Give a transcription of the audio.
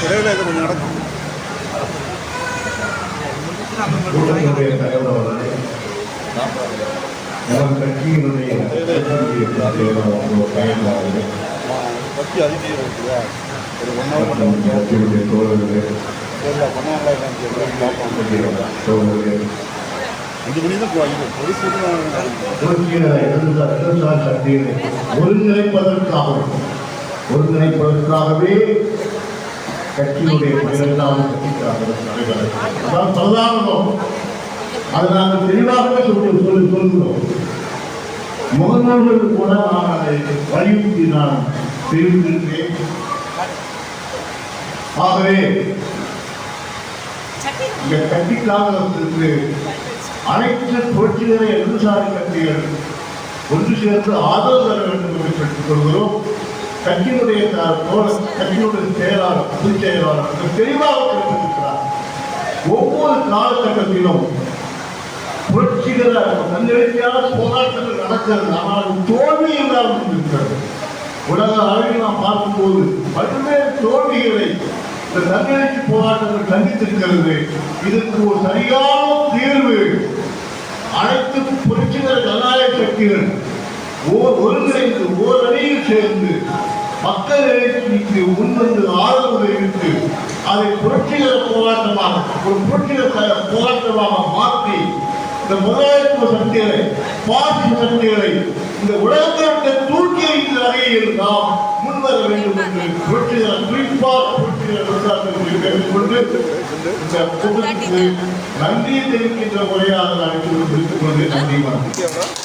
இடையில இது கொஞ்சம் நடக்கும். கூட்டத்தினுடைய தலைவர் அவர்களே, நமது கட்சியினுடைய பயனாளர்களே, பற்றி அதிகம் இருக்குதா ஒரு கட்சியுடைய தோழர்களே, தோழர்களே, 5 மணி தான் இடதுசாரி சக்திகளை ஒருங்கிணைப்பதற்காகவே கட்சியினுடைய 12வது கட்சிக்காக பிரதானம். அதை நாங்கள் தெளிவாகவே சொல்கிறோம். முகநூல்கள் கூட நான் அதை வலியுறுத்தி நான் தெரிவித்திருக்கிறேன். ஆகவே இந்த கட்சிக்காக அனைத்து புரட்சிகர இடதுசாரி கட்சிகள் ஒன்று சேர்ந்து ஆதரவு தர வேண்டும் என்று பெற்றுக் கொள்கிறோம். கட்சியினுடைய செயலாளர் பொதுச் செயலாளர் தெளிவாக தெரிவித்திருக்கிறார். ஒவ்வொரு காலகட்டத்திலும் புரட்சிகர தன்னெழுச்சியான போராட்டங்கள் நடக்கிறது, ஆனால் தோல்வி இல்லாமல் இருக்கிறது. உலக அளவில் நாம் பார்க்கும்போது பல்வேறு தோல்விகளை இந்த தன்னெழுச்சி போராட்டங்கள் சந்தித்திருக்கிறது. இதற்கு ஒரு சரியான தீர்வு அனைத்து புரட்சிகர ஜனநாயக சக்திகள் ஒருங்கிணைந்து ஓரணியில் சேர்ந்து மக்கள் எழுச்சிக்கு முன்வந்து ஆதரவு தெரிவித்து அதை புரட்சிகர போராட்டமாக ஒரு புரட்சிகர போராட்டமாக மாற்றி இந்த முதலாளித்துவ சக்திகளை பாசிச சக்திகளை இந்த உலகத்தை தூக்கி வைத்த வகையில் நாம் முன்வர வேண்டும் என்று புரட்சிகர குறிப்பாக புரட்சிகர விவசாயத்தை கேட்டுக்கொண்டு இந்த கூட்டத்திற்கு நன்றியை தெரிவிக்கின்ற முறையாக நான் குறித்துக் கொண்டு நன்றி வணக்கம்.